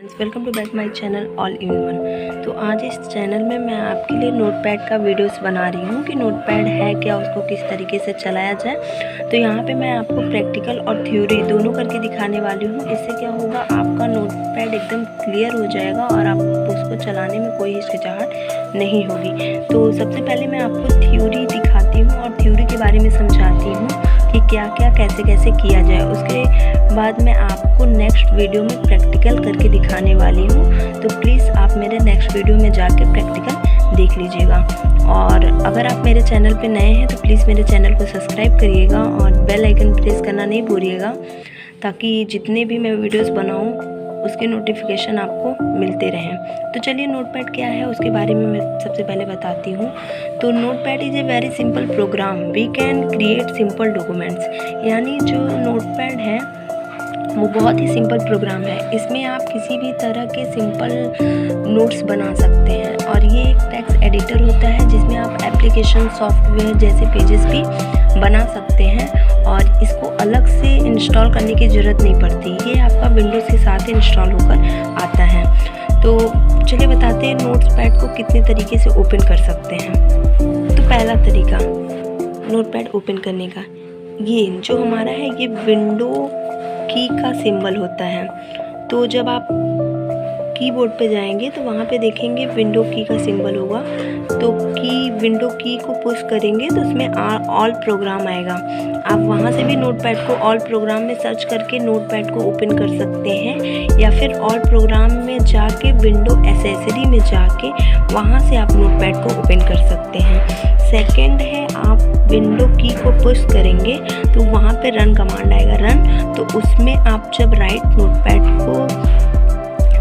Welcome to back my channel all in one. तो आज इस चैनल में मैं आपके लिए नोटपैड का वीडियोस बना रही हूँ कि नोटपैड है क्या, उसको किस तरीके से चलाया जाए। तो यहाँ पे मैं आपको प्रैक्टिकल और थ्योरी दोनों करके दिखाने वाली हूँ। इससे क्या होगा, आपका नोटपैड एकदम क्लियर हो जाएगा और आप उसको चलाने में कोई हिचकिचाहट नहीं होगी। तो सबसे पहले मैं आपको थ्योरी दिखाती हूँ और थ्योरी के बारे में समझाती हूँ कि क्या क्या कैसे कैसे किया जाए। उसके बाद मैं आपको नेक्स्ट वीडियो में प्रैक्टिकल करके दिखाने वाली हूँ। तो प्लीज़ आप मेरे नेक्स्ट वीडियो में जाके प्रैक्टिकल देख लीजिएगा। और अगर आप मेरे चैनल पे नए हैं तो प्लीज़ मेरे चैनल को सब्सक्राइब करिएगा और बेल आइकन प्रेस करना नहीं भूलिएगा, ताकि जितने भी मैं वीडियोस बनाऊँ उसके नोटिफिकेशन आपको मिलते रहें। तो चलिए, नोटपैड क्या है उसके बारे में मैं सबसे पहले बताती हूँ। तो notepad is a very simple program we can create simple documents. यानी जो नोटपैड है वो बहुत ही सिंपल प्रोग्राम है। इसमें आप किसी भी तरह के सिंपल नोट्स बना सकते हैं और ये एक टेक्स्ट एडिटर होता है जिसमें आप एप्लीकेशन सॉफ्टवेयर जैसे पेजेस भी बना सकते हैं और इसको अलग से इंस्टॉल करने की ज़रूरत नहीं पड़ती। ये आपका विंडोज़ के साथ इंस्टॉल होकर आता है। तो चलिए बताते हैं नोटपैड को कितने तरीके से ओपन कर सकते हैं। तो पहला तरीका नोटपैड ओपन करने का, ये जो हमारा है ये विंडो की का सिंबल होता है। तो जब आप कीबोर्ड पे जाएंगे तो वहाँ पे देखेंगे विंडो की का सिंबल होगा। तो विंडो की को पुश करेंगे तो उसमें ऑल प्रोग्राम आएगा। आप वहाँ से भी नोटपैड को ऑल प्रोग्राम में सर्च करके नोटपैड को ओपन कर सकते हैं, या फिर ऑल प्रोग्राम में जाके विंडो एसेसरी में जाके वहाँ से आप नोटपैड को ओपन कर सकते हैं। सेकंड है, आप विंडो की को पुश करेंगे तो वहाँ पे रन कमांड आएगा, रन। तो उसमें आप जब राइट नोटपैड को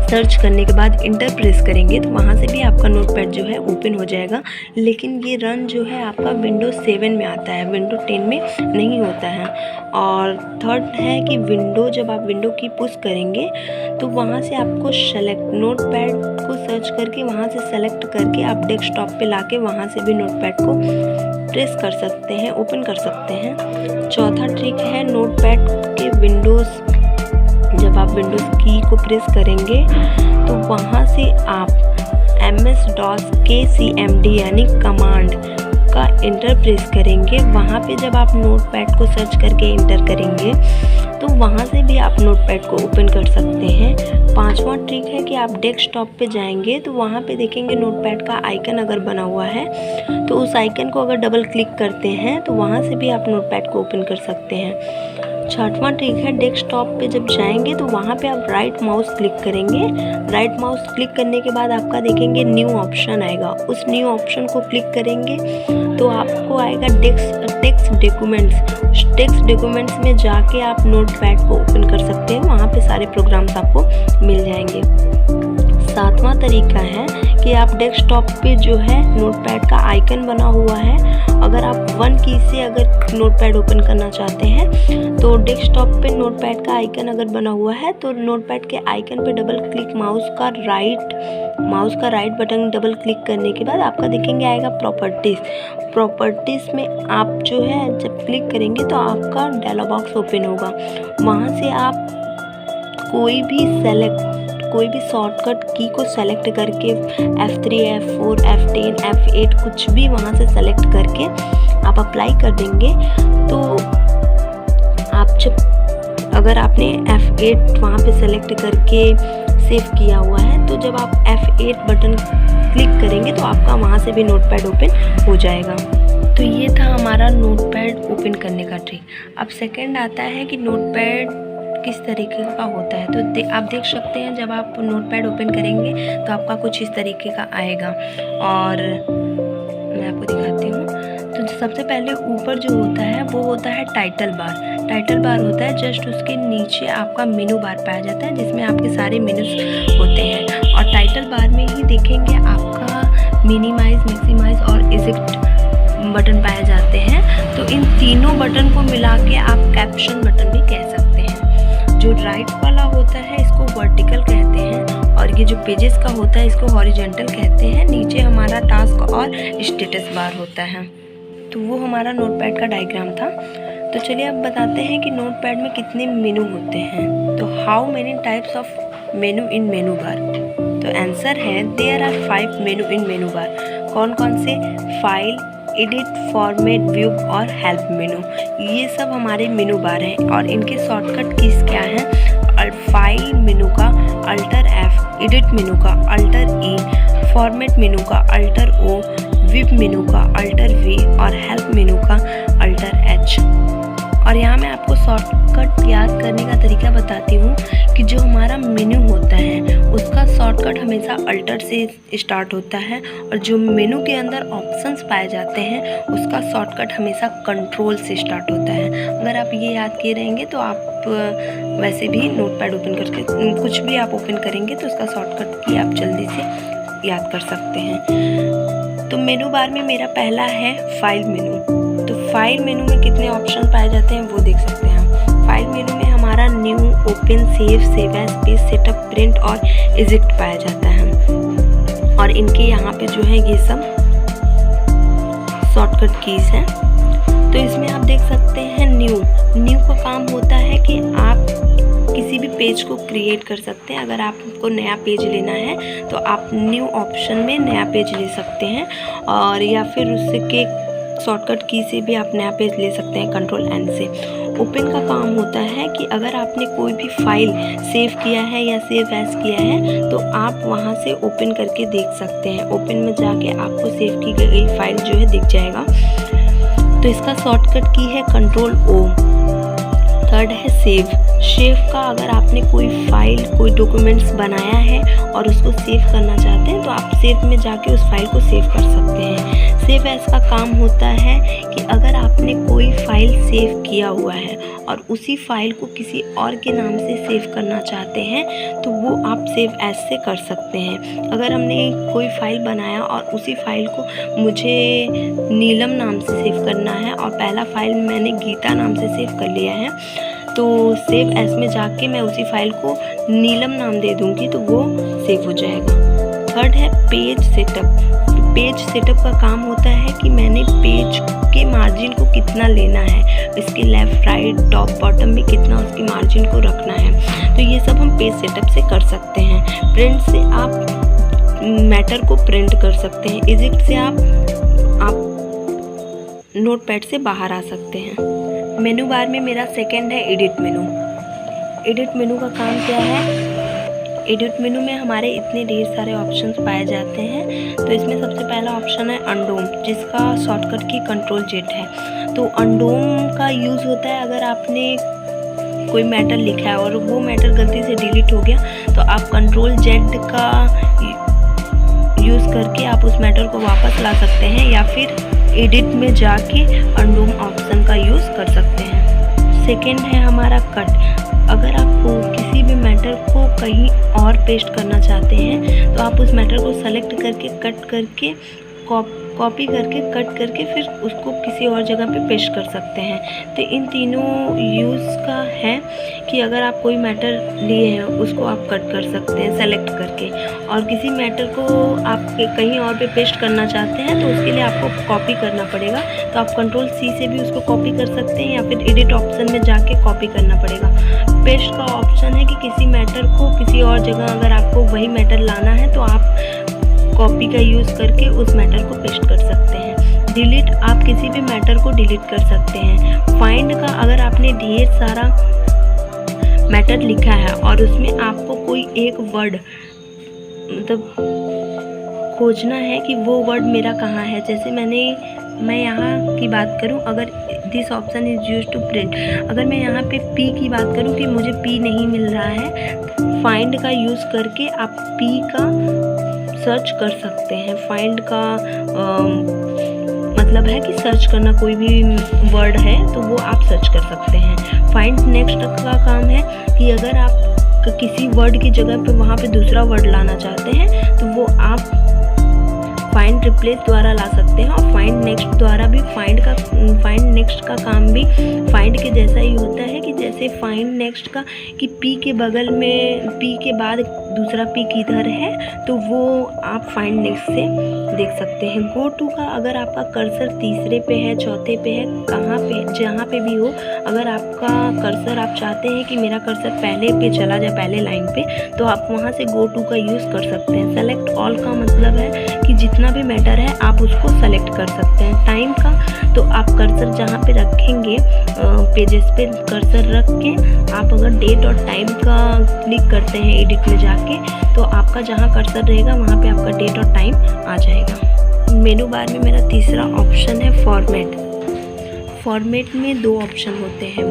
सर्च करने के बाद इंटर प्रेस करेंगे तो वहाँ से भी आपका नोटपैड जो है ओपन हो जाएगा। लेकिन ये रन जो है आपका विंडोज़ 7 में आता है, विंडो 10 में नहीं होता है। और थर्ड है कि जब आप विंडो की पुश करेंगे तो वहाँ से आपको सेलेक्ट नोटपैड को सर्च करके वहाँ से सेलेक्ट करके आप डेस्कटॉप पे लाके वहाँ से भी नोटपैड को प्रेस कर सकते हैं, ओपन कर सकते हैं। चौथा ट्रिक है, नोटपैड के जब आप विंडोज़ की को प्रेस करेंगे तो वहाँ से आप ms-kcmd यानी कमांड का इंटर प्रेस करेंगे। वहाँ पे जब आप नोटपैड को सर्च करके इंटर करेंगे तो वहाँ से भी आप नोटपैड को ओपन कर सकते हैं। पांचवा ट्रिक है कि आप डेस्कटॉप पे जाएंगे तो वहाँ पे देखेंगे नोटपैड का आइकन अगर बना हुआ है तो उस आइकन को अगर डबल क्लिक करते हैं तो वहाँ से भी आप नोटपैड को ओपन कर सकते हैं। छठवां ट्रिक है, डेस्कटॉप पे जब जाएंगे तो वहाँ पे आप राइट माउस क्लिक करेंगे। राइट माउस क्लिक करने के बाद आपका देखेंगे न्यू ऑप्शन आएगा, उस न्यू ऑप्शन को क्लिक करेंगे तो आपको आएगा टेक्स्ट डॉक्यूमेंट्स में जाके आप नोटपैड को ओपन कर सकते हैं। वहाँ पे सारे प्रोग्राम्स आपको मिल जाएंगे। सातवां तरीका है कि आप डेस्कटॉप पे जो है नोटपैड का आइकन बना हुआ है, अगर आप 1 की से अगर नोटपैड ओपन करना चाहते हैं तो डेस्कटॉप पे नोटपैड का आइकन अगर बना हुआ है तो नोटपैड के आइकन पे डबल क्लिक माउस का राइट बटन डबल क्लिक करने के बाद आपका देखेंगे आएगा प्रॉपर्टीज़ में आप जो है जब क्लिक करेंगे तो आपका डायलॉग बॉक्स ओपन होगा। वहाँ से आप कोई भी शॉर्टकट की को सेलेक्ट करके F3, F4, F10, F8 कुछ भी वहाँ से सेलेक्ट करके आप अप्लाई कर देंगे। तो आप अगर आपने F8 वहाँ पे सेलेक्ट करके सेव किया हुआ है तो जब आप F8 बटन क्लिक करेंगे तो आपका वहाँ से भी नोटपैड ओपन हो जाएगा। तो ये था हमारा नोटपैड ओपन करने का ट्रिक। अब सेकंड आता है कि नोटपैड किस तरीके का होता है। तो आप देख सकते हैं जब आप नोटपैड ओपन करेंगे तो आपका कुछ इस तरीके का आएगा और मैं आपको दिखाती हूँ। तो सबसे पहले ऊपर जो होता है वो होता है टाइटल बार होता है। जस्ट उसके नीचे आपका मेनू बार पाया जाता है जिसमें आपके सारे मेनूज होते हैं और टाइटल बार में ही देखेंगे आपका मिनिमाइज, मैक्सिमाइज और इजेक्ट बटन पाए जाते हैं। तो इन तीनों बटन को मिला के आप कैप्शन बटन भी कह सकते हैं। जो राइट वाला होता है इसको वर्टिकल कहते हैं और ये जो पेजेस का होता है इसको हॉरिजॉन्टल कहते हैं। नीचे हमारा टास्क और स्टेटस बार होता है। तो वो हमारा नोटपैड का डायग्राम था। तो चलिए अब बताते हैं कि नोटपैड में कितने मेनू होते हैं। तो हाउ मेनी टाइप्स ऑफ मेनू इन मेनू बार? तो आंसर है देयर आर 5 मेनू इन मेनू बार। कौन कौन से? फाइल, एडिट, फॉर्मेट, व्यू और हेल्प मेनू, ये सब हमारे मेनू बार हैं। और इनके शॉर्टकट कीज क्या हैं? फाइल मेनू का अल्टर F, एडिट मेनू का अल्टर E, फॉर्मेट मेनू का अल्टर O, व्यू मेनू का अल्टर V और हेल्प मेनू का अल्टर H। और यहाँ मैं आपको शॉर्टकट याद करने का तरीका बताती हूँ कि जो हमारा मेनू होता है उसका शॉर्टकट हमेशा अल्टर से स्टार्ट होता है, और जो मेनू के अंदर ऑप्शंस पाए जाते हैं उसका शॉर्टकट हमेशा कंट्रोल से स्टार्ट होता है। अगर आप ये याद किए रहेंगे तो आप वैसे भी नोटपैड ओपन करके कुछ भी आप ओपन करेंगे तो उसका शॉर्टकट की आप जल्दी से याद कर सकते हैं। तो मेनू बार में मेरा पहला है फाइल मेनू। तो फाइल मेनू में कितने ऑप्शन पाए जाते हैं वो देख सकते हैं आप। फाइल मेनू में हमारा new, open, save as, page, setup, print और एग्जिट पाया जाता है। और इनके यहाँ पे जो है ये सब शॉर्टकट कीज हैं। तो इसमें आप देख सकते हैं न्यू का काम होता है कि आप किसी भी पेज को क्रिएट कर सकते हैं। अगर आपको नया पेज लेना है तो आप न्यू ऑप्शन में नया पेज ले सकते हैं, और या फिर उसके शॉर्टकट की से भी आप नया पेज ले सकते हैं कंट्रोल N से। ओपन का काम होता है कि अगर आपने कोई भी फाइल सेव किया है या सेव एज किया है तो आप वहां से ओपन करके देख सकते हैं। ओपन में जाके आपको सेव की गई फाइल जो है दिख जाएगा। तो इसका शॉर्टकट की है कंट्रोल O। थर्ड है सेव का अगर आपने कोई फाइल, कोई डॉक्यूमेंट्स बनाया है और उसको सेव करना चाहते हैं तो आप सेव में जाके उस फाइल को सेव कर सकते हैं। सेव एज का काम होता है कि अगर आपने कोई फाइल सेव किया हुआ है और उसी फाइल को किसी और के नाम से सेव करना चाहते हैं तो वो आप सेव एज से कर सकते हैं। अगर हमने कोई फाइल बनाया और उसी फाइल को मुझे नीलम नाम से सेव करना है और पहला फाइल मैंने गीता नाम से सेव कर लिया है, तो सेव एज में जाके मैं उसी फाइल को नीलम नाम दे दूंगी तो वो सेव हो जाएगा। थर्ड है पेज सेटअप। पेज सेटअप का काम होता है कि मैंने पेज के मार्जिन को कितना लेना है, इसके लेफ़्ट, राइट, टॉप, बॉटम में कितना उसकी मार्जिन को रखना है। तो ये सब हम पेज सेटअप से कर सकते हैं। प्रिंट से आप मैटर को प्रिंट कर सकते हैं। एग्जिट से आप नोटपैड से बाहर आ सकते हैं। मेनू बार में मेरा सेकंड है एडिट मेनू। एडिट मेनू का काम क्या है? एडिट मेनू में हमारे इतने ढेर सारे ऑप्शंस पाए जाते हैं। तो इसमें सबसे पहला ऑप्शन है अनडोम, जिसका शॉर्टकट की कंट्रोल Z है। तो अनडोम का यूज़ होता है अगर आपने कोई मैटर लिखा है और वो मैटर गलती से डिलीट हो गया तो आप कंट्रोल Z का यूज़ करके आप उस मैटर को वापस ला सकते हैं, या फिर एडिट में जाके अनडोम ऑप्शन का यूज़ कर सकते हैं। सेकेंड है हमारा कट। अगर आप किसी भी मैटर को कहीं और पेस्ट करना चाहते हैं तो आप उस मैटर को सेलेक्ट करके कट करके कॉपी करके कट करके फिर उसको किसी और जगह पे पेस्ट कर सकते हैं। तो इन तीनों यूज़ का है कि अगर आप कोई मैटर लिए हैं उसको आप कट कर सकते हैं सेलेक्ट करके, और किसी मैटर को आप कहीं और पे पेस्ट करना चाहते हैं तो उसके लिए आपको कॉपी करना पड़ेगा। तो आप कंट्रोल C से भी उसको कॉपी कर सकते हैं या फिर एडिट ऑप्शन में जाके कॉपी करना पड़ेगा। पेस्ट का ऑप्शन है कि किसी मैटर को किसी और जगह अगर आपको वही मैटर लाना है तो आप कॉपी का यूज़ करके उस मैटर को पेस्ट कर सकते हैं। डिलीट, आप किसी भी मैटर को डिलीट कर सकते हैं। फाइंड का अगर आपने ढेर सारा मैटर लिखा है और उसमें आपको कोई एक वर्ड मतलब खोजना है कि वो वर्ड मेरा कहाँ है, जैसे मैं यहाँ की बात करूँ, अगर this option is use to print, अगर मैं यहाँ पे P की बात करूँ कि मुझे P नहीं मिल रहा है, फाइंड का यूज़ करके आप P का सर्च कर सकते हैं। फाइंड का मतलब है कि सर्च करना, कोई भी वर्ड है तो वो आप सर्च कर सकते हैं। फाइंड नेक्स्ट का काम है कि अगर आप किसी वर्ड की जगह पे वहाँ पे दूसरा वर्ड लाना चाहते हैं तो वो आप फाइंड रिप्लेस द्वारा ला सकते हैं। और फाइंड नेक्स्ट द्वारा भी फाइंड नेक्स्ट का काम भी फाइंड के जैसा ही होता है कि जैसे फाइंड नेक्स्ट का कि P के बगल में P के बाद दूसरा पिक इधर है, तो वो आप फाइंड नेक्स्ट से देख सकते हैं। गो टू का अगर आपका कर्सर तीसरे पे है, चौथे पे है, कहाँ पे, जहाँ पे भी हो, अगर आपका कर्सर आप चाहते हैं कि मेरा कर्सर पहले पे चला जाए, पहले लाइन पे, तो आप वहाँ से गो टू का यूज़ कर सकते हैं। सेलेक्ट ऑल का मतलब है कि जितना भी मैटर है आप उसको सेलेक्ट कर सकते हैं। टाइम का तो आप कर्सर जहाँ पे रखेंगे, पेजेस पे कर्सर रख के आप अगर डेट और टाइम का क्लिक करते हैं एडिट में जाके, तो आपका जहाँ कर्सर रहेगा वहाँ पे आपका डेट और टाइम आ जाएगा। मेनू बार में मेरा तीसरा ऑप्शन है फॉर्मेट। फॉर्मेट में दो ऑप्शन होते हैं,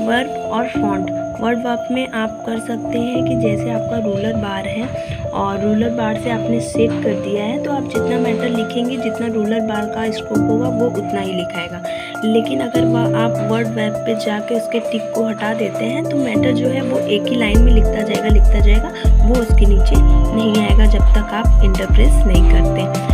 वर्ब और फॉन्ट। वर्ड वर्ब में आप कर सकते हैं कि जैसे आपका रूलर बार है और रूलर बार से आपने सेट कर दिया है, तो आप जितना मैटर लिखेंगे, जितना रूलर बार का स्कोप होगा वो उतना ही लिखाएगा। लेकिन अगर वह आप वर्ड वेब पे जाके उसके टिक को हटा देते हैं, तो मैटर जो है वो एक ही लाइन में लिखता जाएगा, वो उसके नीचे नहीं आएगा जब तक आप इंटर प्रेस नहीं करते।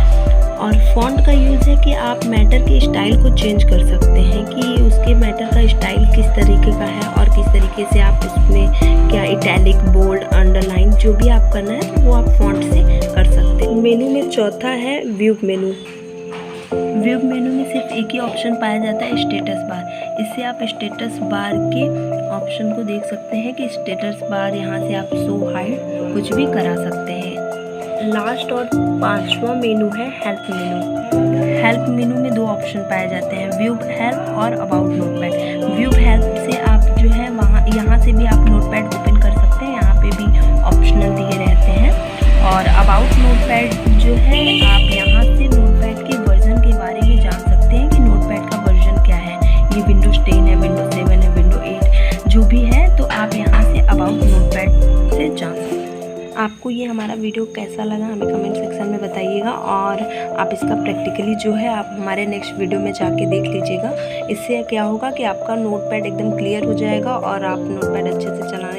और फॉन्ट का यूज़ है कि आप मैटर के स्टाइल को चेंज कर सकते हैं कि उसके मैटर का स्टाइल किस तरीके का है और किस तरीके से आप उसमें क्या इटैलिक, बोल्ड, अंडरलाइन जो भी आप करना है वो आप फॉन्ट से कर सकते हैं। मेनू में चौथा है व्यू मेनू। व्यू मेनू में सिर्फ एक ही ऑप्शन पाया जाता है, स्टेटस बार। इससे आप स्टेटस बार के ऑप्शन को देख सकते हैं कि स्टेटस बार यहाँ से आप शो, हाइड कुछ भी करा सकते हैं। लास्ट और पांचवा मेनू है हेल्प मेनू। हेल्प मेनू में दो ऑप्शन पाए जाते हैं, व्यू हेल्प और अबाउट नोटपैड। व्यू हेल्प से आप जो है यहाँ से भी आप नोटपैड ओपन कर सकते हैं, यहाँ पे भी ऑप्शनल दिए रहते हैं। और अबाउट नोटपैड जो है आप यहाँ से नोटपैड के वर्जन के बारे में जान सकते हैं कि नोटपैड का वर्जन क्या है, ये विंडोज 10 है, विंडोज 7 है, विंडो 8 जो भी है, तो आप यहाँ से अबाउट नोटपैड से जान सकते हैं। आपको ये हमारा वीडियो कैसा लगा हमें कमेंट सेक्शन में बताइएगा, और आप इसका प्रैक्टिकली जो है आप हमारे नेक्स्ट वीडियो में जाके देख लीजिएगा। इससे क्या होगा कि आपका नोटपैड एकदम क्लियर हो जाएगा और आप नोटपैड अच्छे से चलाने